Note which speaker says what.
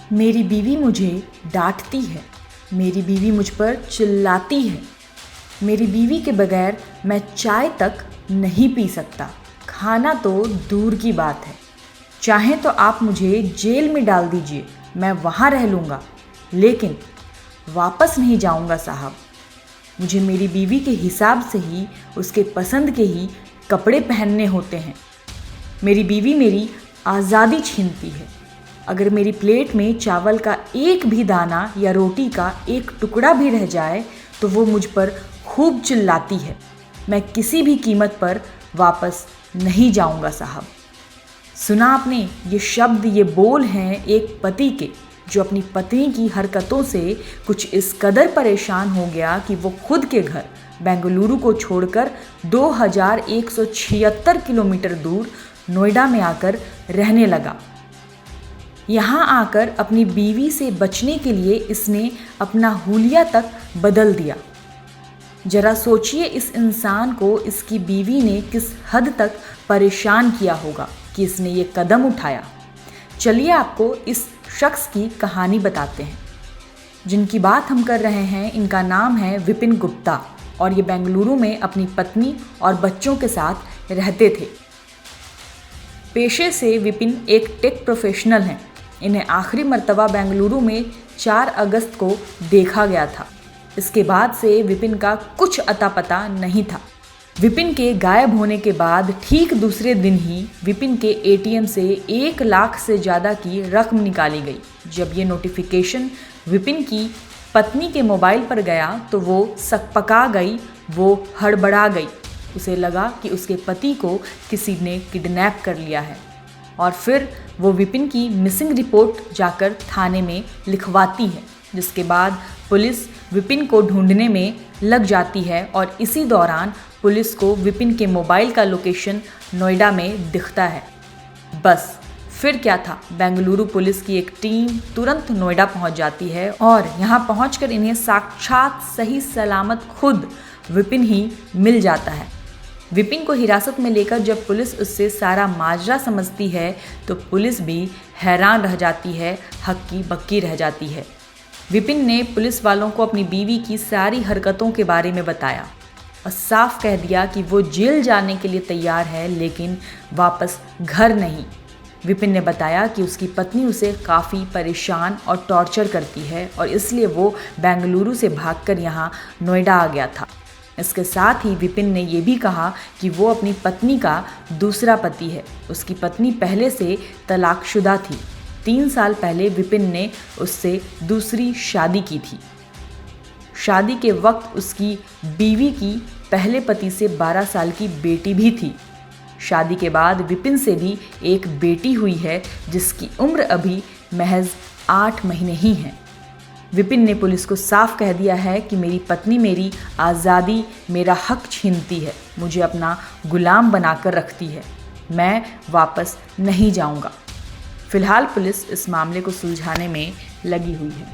Speaker 1: मेरी बीवी मुझे डांटती है, मेरी बीवी मुझ पर चिल्लाती है, मेरी बीवी के बगैर मैं चाय तक नहीं पी सकता, खाना तो दूर की बात है। चाहें तो आप मुझे जेल में डाल दीजिए, मैं वहाँ रह लूँगा, लेकिन वापस नहीं जाऊँगा साहब। मुझे मेरी बीवी के हिसाब से ही, उसके पसंद के ही कपड़े पहनने होते हैं। मेरी बीवी मेरी आज़ादी छीनती है। अगर मेरी प्लेट में चावल का एक भी दाना या रोटी का एक टुकड़ा भी रह जाए तो वो मुझ पर खूब चिल्लाती है। मैं किसी भी कीमत पर वापस नहीं जाऊंगा साहब। सुना आपने, ये शब्द, ये बोल हैं एक पति के, जो अपनी पत्नी की हरकतों से कुछ इस कदर परेशान हो गया कि वो खुद के घर बेंगलुरु को छोड़कर 2176 किलोमीटर दूर नोएडा में आकर रहने लगा। यहाँ आकर अपनी बीवी से बचने के लिए इसने अपना हुलिया तक बदल दिया। जरा सोचिए इस इंसान को इसकी बीवी ने किस हद तक परेशान किया होगा कि इसने ये कदम उठाया। चलिए आपको इस शख्स की कहानी बताते हैं। जिनकी बात हम कर रहे हैं, इनका नाम है विपिन गुप्ता और ये बेंगलुरु में अपनी पत्नी और बच्चों के साथ रहते थे। पेशे से विपिन एक टेक प्रोफेशनल हैं। इन्हें आखिरी मर्तबा बेंगलुरु में 4 अगस्त को देखा गया था। इसके बाद से विपिन का कुछ अता पता नहीं था। विपिन के गायब होने के बाद ठीक दूसरे दिन ही विपिन के एटीएम से 1 लाख से ज़्यादा की रकम निकाली गई। जब ये नोटिफिकेशन विपिन की पत्नी के मोबाइल पर गया तो वो सकपका गई, वो हड़बड़ा गई। उसे लगा कि उसके पति को किसी ने किडनैप कर लिया है और फिर वो विपिन की मिसिंग रिपोर्ट जाकर थाने में लिखवाती है, जिसके बाद पुलिस विपिन को ढूंढने में लग जाती है और इसी दौरान पुलिस को विपिन के मोबाइल का लोकेशन नोएडा में दिखता है। बस फिर क्या था, बेंगलुरु पुलिस की एक टीम तुरंत नोएडा पहुंच जाती है और यहां पहुंचकर इन्हें साक्षात सही सलामत खुद विपिन ही मिल जाता है। विपिन को हिरासत में लेकर जब पुलिस उससे सारा माजरा समझती है तो पुलिस भी हैरान रह जाती है, हक्की बक्की रह जाती है। विपिन ने पुलिस वालों को अपनी बीवी की सारी हरकतों के बारे में बताया और साफ कह दिया कि वो जेल जाने के लिए तैयार है, लेकिन वापस घर नहीं। विपिन ने बताया कि उसकी पत्नी उसे काफ़ी परेशान और टॉर्चर करती है और इसलिए वो बेंगलुरु से भागकर यहाँ नोएडा आ गया था। इसके साथ ही विपिन ने ये भी कहा कि वो अपनी पत्नी का दूसरा पति है। उसकी पत्नी पहले से तलाकशुदा थी। 3 साल पहले विपिन ने उससे दूसरी शादी की थी। शादी के वक्त उसकी बीवी की पहले पति से 12 साल की बेटी भी थी। शादी के बाद विपिन से भी एक बेटी हुई है जिसकी उम्र अभी महज 8 महीने ही है। विपिन ने पुलिस को साफ कह दिया है कि मेरी पत्नी मेरी आज़ादी, मेरा हक छीनती है, मुझे अपना गुलाम बनाकर रखती है, मैं वापस नहीं जाऊंगा। फिलहाल पुलिस इस मामले को सुलझाने में लगी हुई है।